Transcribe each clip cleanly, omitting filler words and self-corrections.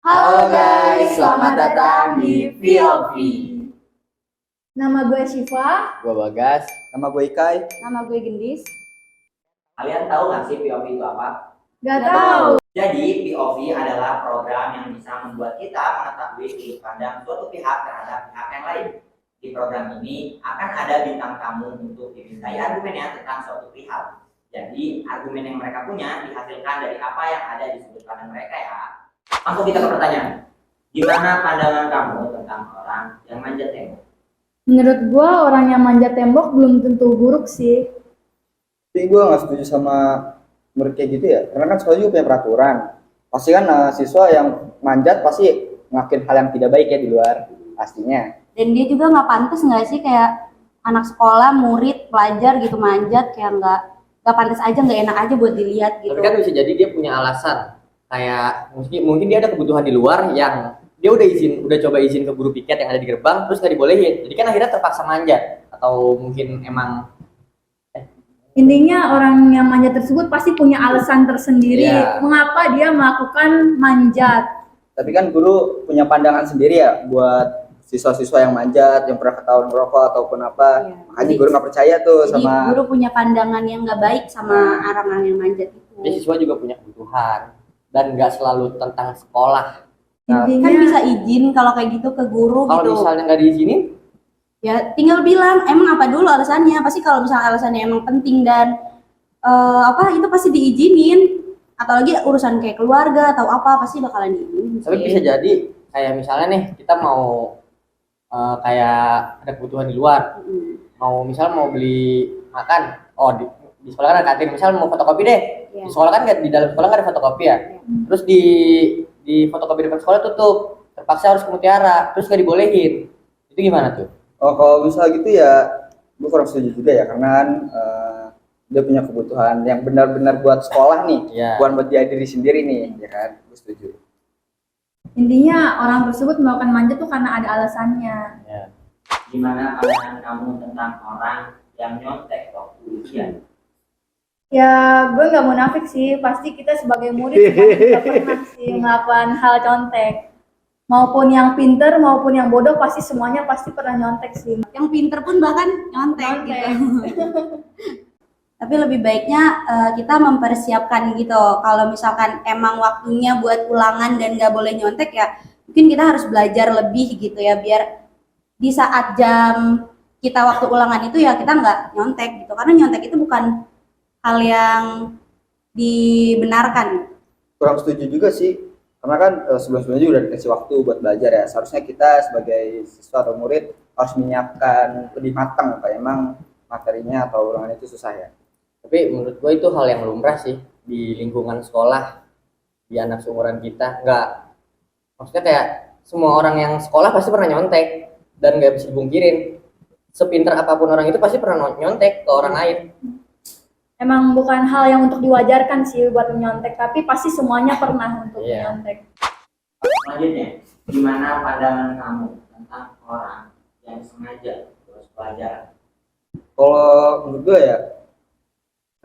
Halo guys, selamat datang di VOV. Nama gue Syifa. Gua Bagas. Nama gue Ikai. Nama gue Gendis. Kalian tahu nggak sih POV itu apa? Gak tahu. Jadi POV adalah program yang bisa membuat kita mengetahui sudut pandang suatu pihak terhadap pihak yang lain. Di program ini akan ada bintang tamu untuk dimintai argumennya tentang suatu pihak. Jadi argumen yang mereka punya dihasilkan dari apa yang ada di sudut pandang mereka ya. Langsung kita ke pertanyaan. Gimana pandangan kamu tentang orang yang manjat tembok? Menurut gue orang yang manjat tembok belum tentu buruk sih. Tapi gue nggak setuju sama murid kayak gitu ya. Karena kan sekolah juga punya peraturan. Pasti kan siswa yang manjat pasti ngelakuin hal yang tidak baik ya di luar pastinya. Dan dia juga nggak pantas nggak sih kayak anak sekolah, murid, pelajar gitu manjat, kayak nggak pantas aja, nggak enak aja buat dilihat gitu. Tapi kan bisa jadi dia punya alasan. Kayak mungkin dia ada kebutuhan di luar yang dia udah coba izin ke guru piket yang ada di gerbang, terus nggak dibolehin. Jadi kan akhirnya terpaksa manjat. Atau mungkin emang Intinya orang yang manjat tersebut pasti punya alasan tersendiri mengapa dia melakukan manjat. Tapi kan guru punya pandangan sendiri ya buat siswa-siswa yang manjat, yang pernah ketahuan merokok ataupun apa. Iya. Makanya guru nggak percaya tuh Jadi sama. guru punya pandangan yang nggak baik sama orang-orang yang manjat itu. dia siswa juga punya kebutuhan dan nggak selalu tentang sekolah. Intinya Kan bisa izin kalau kayak gitu ke guru Kalau gitu. misalnya nggak diizinin, Ya tinggal bilang emang apa dulu alasannya. Pasti kalau misalnya alasannya emang penting dan itu pasti diizinin. Atau lagi urusan kayak keluarga atau apa pasti bakalan diizinin. tapi bisa jadi kayak misalnya nih kita mau kayak ada kebutuhan di luar, mau beli makan, di sekolah kan ada kantin, misal mau fotokopi deh. Iya. Di sekolah kan di dalam sekolah nggak ada fotokopi ya. Terus di fotokopi depan sekolah tutup, terpaksa harus ke Mutiara, terus nggak dibolehin. Itu gimana tuh? Oh, kalau misalnya gitu ya, gue kurang setuju juga ya, karena kan dia punya kebutuhan yang benar-benar buat sekolah nih, Iya. bukan buat dia diri sendiri nih, ya kan? Gue setuju. intinya orang tersebut melakukan manjat tuh karena ada alasannya. Ya. Gimana pandangan kamu tentang orang yang nyontek waktu ujian? Ya gue nggak munafik sih, pasti kita sebagai murid juga pernah sih melakukan hal contek. Maupun yang pinter maupun yang bodoh pasti semuanya pasti pernah nyontek sih. Yang pinter pun bahkan nyontek gitu. Tapi lebih baiknya kita mempersiapkan gitu. Kalau misalkan emang waktunya buat ulangan dan nggak boleh nyontek ya, mungkin kita harus belajar lebih gitu ya, biar di saat jam kita waktu ulangan itu ya kita nggak nyontek gitu. Karena nyontek itu bukan hal yang dibenarkan. Kurang setuju juga sih, karena kan sebelum-sebelumnya juga udah dikasih waktu buat belajar ya. Seharusnya kita sebagai siswa atau murid harus menyiapkan lebih matang apa emang materinya atau ulangan itu susah ya. Tapi menurut gue itu hal yang lumrah sih di lingkungan sekolah, di anak seumuran kita. Maksudnya kayak semua orang yang sekolah pasti pernah nyontek dan nggak bisa dibungkirin. Sepintar apapun orang itu pasti pernah nyontek ke orang lain. Emang bukan hal yang untuk diwajarkan sih buat menyontek, tapi pasti semuanya pernah untuk Iya. menyontek. Selanjutnya, gimana pandangan kamu tentang orang yang sengaja bolos pelajaran? Kalau menurut gue ya,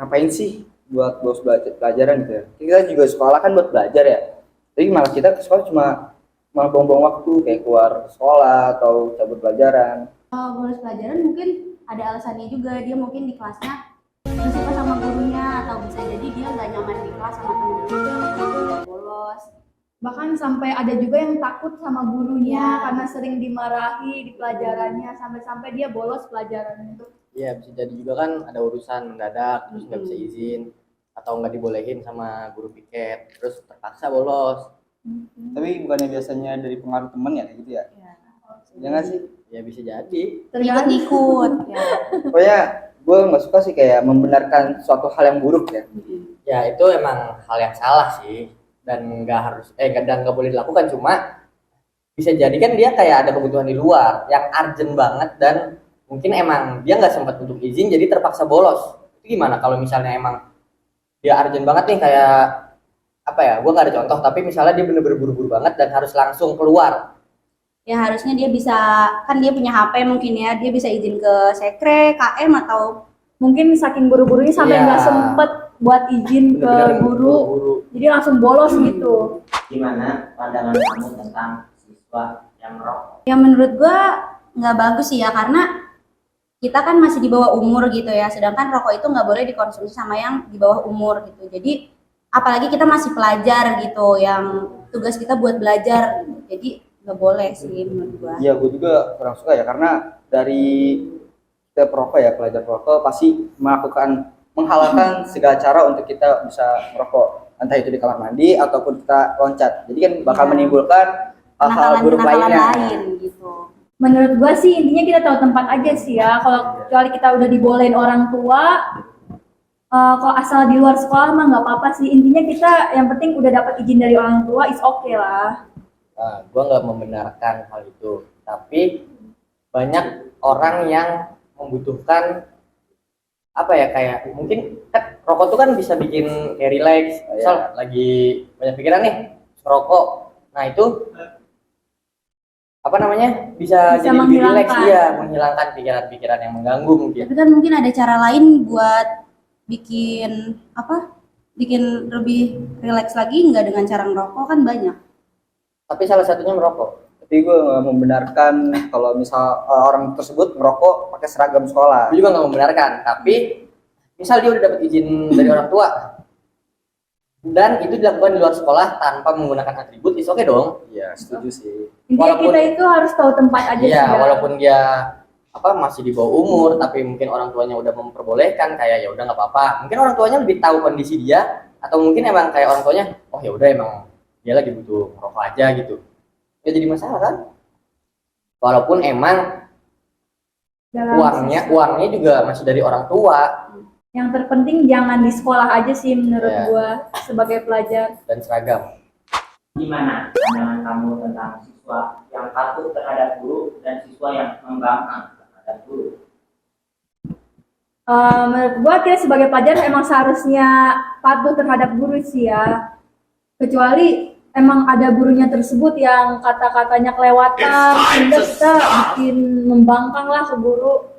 ngapain sih buat bolos pelajaran gitu ya? Kita juga sekolah kan buat belajar ya. Jadi malah kita ke sekolah cuma malah buang-buang waktu kayak keluar sekolah atau cabut pelajaran. Bolos pelajaran mungkin ada alasannya juga, dia mungkin di kelasnya nggak suka sama gurunya atau bisa jadi dia nggak nyaman di kelas sama temen-temennya, bolos. Bahkan sampai ada juga yang takut sama gurunya Iya. karena sering dimarahi di pelajarannya sampai-sampai dia bolos pelajaran itu. Iya, bisa jadi juga kan ada urusan mendadak terus nggak bisa izin atau nggak dibolehin sama guru piket, terus terpaksa bolos. Tapi bukannya biasanya dari pengaruh teman ya kayak gitu ya? Ya nggak sih? Ya bisa jadi. Ikut-ikut. Ya. Pokoknya gue nggak suka sih kayak membenarkan suatu hal yang buruk ya. Ya itu emang hal yang salah sih dan nggak boleh dilakukan, cuma bisa jadi kan dia kayak ada kebutuhan di luar yang urgent banget dan mungkin emang dia nggak sempat untuk izin jadi terpaksa bolos. Itu gimana kalau misalnya emang dia urgent banget nih, kayak apa ya, gue nggak ada contoh, tapi misalnya dia bener-bener buru-buru banget dan harus langsung keluar. Ya harusnya dia bisa, kan dia punya HP mungkin ya, dia bisa izin ke sekre, KM atau Mungkin saking buru-burunya sampai Iya. nggak sempet buat izin ke Bener-bener guru, jadi langsung bolos gitu. Gimana pandangan kamu tentang siswa yang merokok? Ya menurut gua nggak bagus sih ya, karena kita kan masih di bawah umur gitu ya, sedangkan rokok itu nggak boleh dikonsumsi sama yang di bawah umur gitu. Jadi apalagi kita masih pelajar gitu, yang tugas kita buat belajar gitu. Jadi nggak boleh sih menurut gua. Iya, gue juga kurang suka ya, karena dari kita perokok ya, pelajar perokok pasti menghalalkan segala cara untuk kita bisa merokok, entah itu di kamar mandi ataupun kita loncat. Jadi kan bakal Iya. menimbulkan hal-hal buruk Kenakalan lainnya. lain gitu. Menurut gua sih intinya kita tahu tempat aja sih ya. Kalau kecuali kita udah dibolehin orang tua, kalau asal di luar sekolah mah nggak apa-apa sih. Intinya kita yang penting udah dapat izin dari orang tua, is oke lah. Nah, gue nggak membenarkan hal itu, tapi banyak orang yang membutuhkan apa ya, kayak mungkin kan rokok tuh kan bisa bikin kayak relax, misal lagi banyak pikiran nih rokok, nah itu apa namanya bisa jadi lebih relax, menghilangkan. iya, menghilangkan pikiran-pikiran yang mengganggu mungkin. Tapi kan mungkin ada cara lain buat bikin bikin lebih rileks lagi, nggak dengan cara ngerokok, kan banyak. Tapi salah satunya merokok. Tapi gue nggak membenarkan kalau misal orang tersebut merokok pakai seragam sekolah. Gue juga nggak membenarkan, tapi misal dia udah dapat izin dari orang tua dan itu dilakukan di luar sekolah tanpa menggunakan atribut, is oke dong. Iya, setuju sih. Intinya Walaupun- kita itu harus tahu tempat aja Iya, sih ya. walaupun dia masih di bawah umur, tapi mungkin orang tuanya udah memperbolehkan, kayak ya udah nggak apa-apa. Mungkin orang tuanya lebih tahu kondisi dia, atau mungkin emang kayak orang tuanya, oh ya udah emang dia lagi butuh merokok aja gitu. Ya jadi masalah kan? Walaupun emang Dalam uangnya juga masih dari orang tua yang terpenting jangan di sekolah aja sih menurut Iya. gua sebagai pelajar. dan seragam. Gimana pandangan kamu tentang siswa yang patuh terhadap guru dan siswa yang membangkang terhadap guru? Menurut gua kita sebagai pelajar emang seharusnya patuh terhadap guru sih ya. Kecuali emang ada gurunya tersebut yang kata-katanya kelewatan sehingga kita bikin membangkang lah ke guru.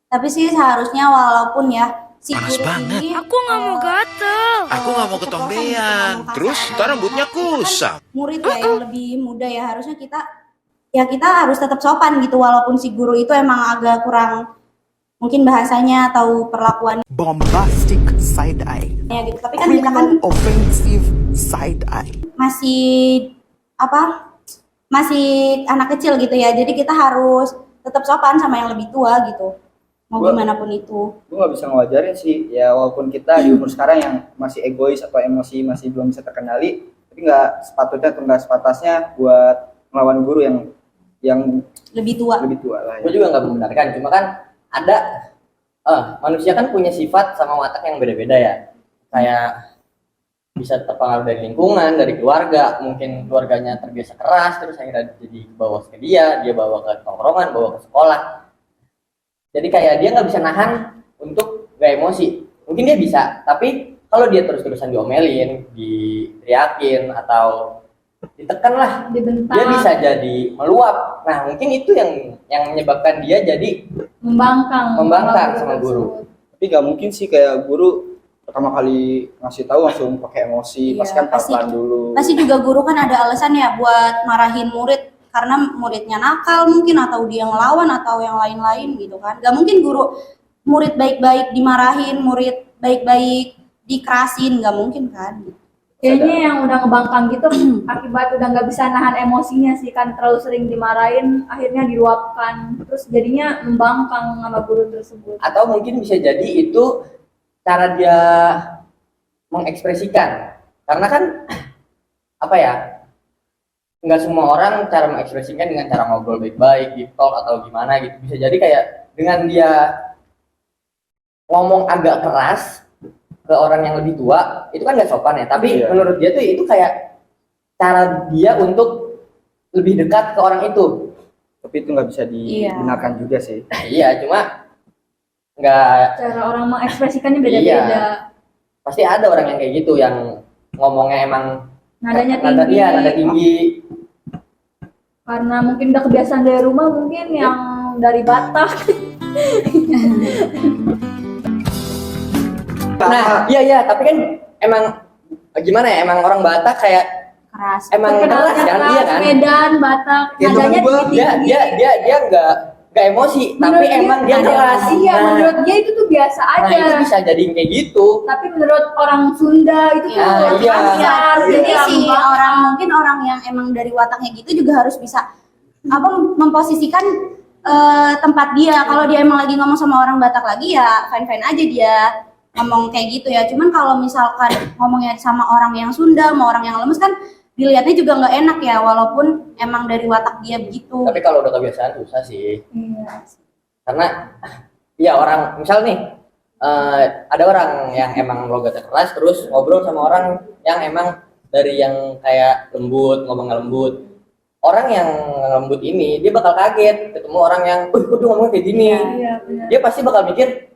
Tapi sih seharusnya walaupun ya si Panas guru banget. ini Aku nggak mau gatel. Aku nggak mau ketombean. Terus ntar rambutnya kusam. murid ya yang lebih muda ya, harusnya kita harus tetap sopan gitu, walaupun si guru itu emang agak kurang mungkin bahasanya atau perlakuannya Bombastic side eye, gitu. Tapi kan kita kan criminal offensive side eye. masih masih anak kecil gitu ya, jadi kita harus tetap sopan sama yang lebih tua gitu, mau Gua- gimana pun itu. Gue nggak bisa ngewajarin sih ya, walaupun kita di umur sekarang yang masih egois atau emosi masih belum bisa terkendali, tapi nggak sepatutnya atau nggak sepatasnya buat melawan guru yang Lebih tua. lebih tua lah Gue ya. juga nggak membenarkan, cuma kan ada manusia kan punya sifat sama watak yang beda-beda ya. Kayak bisa terpengaruh dari lingkungan, dari keluarga, mungkin keluarganya terbiasa keras, terus akhirnya jadi bawa ke dia bawa ke tongkrongan, bawa ke sekolah. Jadi kayak dia nggak bisa nahan untuk gak emosi. Mungkin dia bisa, tapi kalau dia terus-terusan diomelin, diteriakin atau ditekan lah, Dibentak, dia bisa jadi meluap. Nah mungkin itu yang menyebabkan dia jadi membangkang sama guru. tersebut. Tapi nggak mungkin sih kayak guru pertama kali ngasih tahu langsung pakai emosi, Iya, pasti kan pasti. pelan dulu. Pasti juga guru kan ada alasan ya buat marahin murid, karena muridnya nakal mungkin, atau dia ngelawan atau yang lain-lain gitu kan. Gak mungkin murid baik-baik dimarahin, murid baik-baik dikerasin, gak mungkin kan. Kayaknya yang udah ngebangkang gitu akibat udah nggak bisa nahan emosinya sih kan, terlalu sering dimarahin akhirnya diluapkan, terus jadinya membangkang sama guru tersebut. Atau mungkin bisa jadi itu cara dia mengekspresikan, karena kan apa ya, nggak semua orang cara mengekspresikan dengan cara ngobrol baik-baik, deep talk atau gimana gitu. Bisa jadi kayak dengan dia ngomong agak keras ke orang yang lebih tua, itu kan nggak sopan ya. Tapi Iya. menurut dia tuh itu kayak cara dia untuk lebih dekat ke orang itu. Tapi itu nggak bisa digunakan juga sih. Iya, cuma nggak, Cara orang mengekspresikannya beda-beda. Iya. Pasti ada orang yang kayak gitu yang ngomongnya emang Nadanya tinggi. Iya, nada tinggi. Karena mungkin udah kebiasaan dari rumah, mungkin yang dari Batak. Nah, iya, tapi kan emang gimana ya? Emang orang Batak kayak Keras. emang keras kan, iya kan? Medan, Batak, Kayak nadanya temen gua, tinggi-tinggi. Dia nggak emosi, tapi Menurut emang dia ada keras. Iya, Nah, menurut dia itu tuh biasa nah, aja. itu bisa jadi kayak gitu. Tapi menurut orang Sunda itu tuh Nah, iya. kasar. Jadi Jadi si mungkin orang yang emang dari wataknya gitu juga harus bisa apa memposisikan tempat dia. Kalau dia emang lagi ngomong sama orang Batak lagi ya fine-fine aja dia ngomong kayak gitu ya. Cuman kalau misalkan ngomongnya sama orang yang Sunda, sama orang yang lemes kan dilihatnya juga nggak enak ya, walaupun emang dari watak dia begitu. Tapi kalau udah kebiasaan susah sih. Iya. Karena ya orang misal nih ada orang yang emang logatnya keras terus ngobrol sama orang yang emang dari yang kayak lembut, ngomongnya lembut. Orang yang lembut ini dia bakal kaget ketemu orang yang udah ngomong kayak gini. Iya, benar. Dia pasti bakal mikir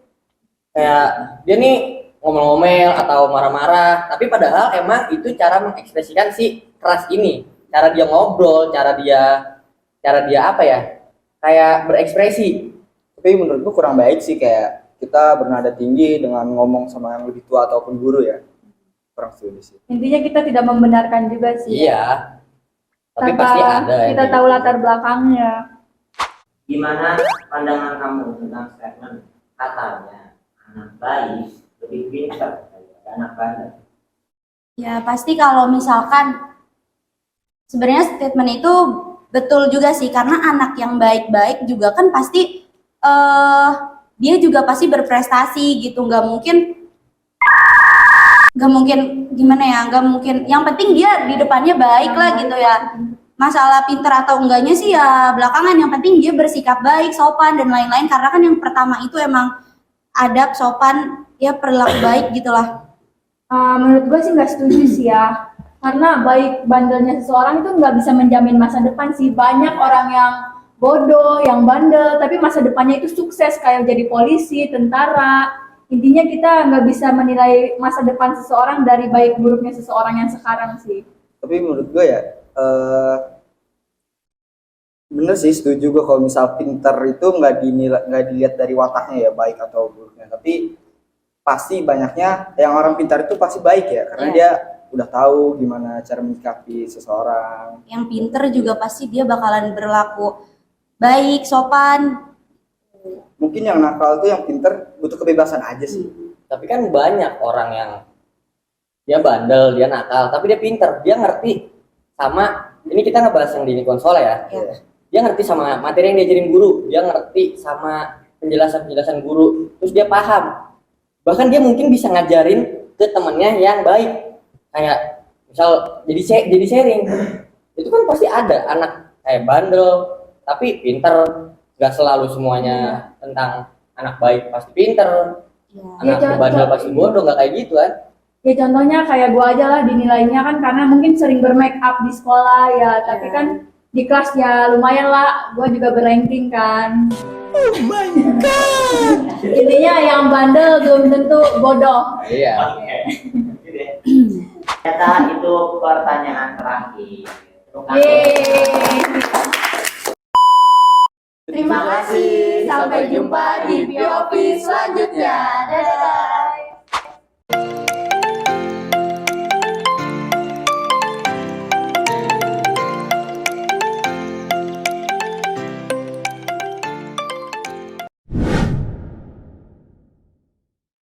kayak dia nih ngomel-ngomel atau marah-marah, tapi padahal emang itu cara mengekspresikan si keras ini, cara dia ngobrol, cara dia apa ya, kayak berekspresi. Tapi menurut gua kurang baik sih kayak kita bernada tinggi dengan ngomong sama yang lebih tua ataupun guru ya. Kurang setuju sih. Intinya kita tidak membenarkan juga sih. Iya, tapi Tanpa pasti ada yang kita kayak tahu gitu. latar belakangnya. Gimana pandangan kamu tentang statement katanya anak baik lebih pintar daripada anak bandel? Ya pasti kalau misalkan sebenarnya statement itu betul juga sih, karena anak yang baik-baik juga kan pasti dia juga pasti berprestasi gitu, nggak mungkin gimana ya, nggak mungkin, yang penting dia di depannya baik lah gitu ya. Masalah pintar atau enggaknya sih ya belakangan, yang penting dia bersikap baik, sopan dan lain-lain, karena kan yang pertama itu emang adab, sopan, ya perilaku baik gitulah. Menurut gue sih nggak setuju sih ya, karena baik bandelnya seseorang itu nggak bisa menjamin masa depan sih. Banyak orang yang bodoh, yang bandel, tapi masa depannya itu sukses kayak jadi polisi, tentara. Intinya kita nggak bisa menilai masa depan seseorang dari baik buruknya seseorang yang sekarang sih. Tapi menurut gue ya bener sih, setuju gue kalau misal pinter itu nggak dilihat dari wataknya ya baik atau buruknya, tapi pasti banyaknya yang orang pintar itu pasti baik ya, karena Iya. dia udah tahu gimana cara menyikapi seseorang. Yang pinter juga pasti dia bakalan berlaku baik, sopan. Mungkin yang nakal tuh yang pinter butuh kebebasan aja sih. Tapi kan banyak orang yang dia bandel, dia nakal, tapi dia pinter, dia ngerti sama, ini kita ngebahas yang di konsola ya. Ya. Dia ngerti sama materi yang diajarin guru, dia ngerti sama penjelasan guru, terus dia paham. Bahkan dia mungkin bisa ngajarin ke temennya yang baik. Kayak misal jadi sharing. Itu kan pasti ada anak kayak bandel tapi pinter. Gak selalu semuanya tentang anak baik pasti pinter. Ya. Anak bandel pasti bodoh, gak kayak gitu kan. Ya contohnya kayak gue aja lah dinilainya kan karena mungkin sering bermake up di sekolah ya, tapi Iya. kan di kelas ya lumayan lah, gue juga berranking kan. Oh my god! Intinya yang bandel belum tentu bodoh. Iya. Oke. Gitu ya. Ternyata itu pertanyaan terakhir. Tepuk tangan. Yeay. Terima kasih, sampai jumpa di POV selanjutnya. Dadah.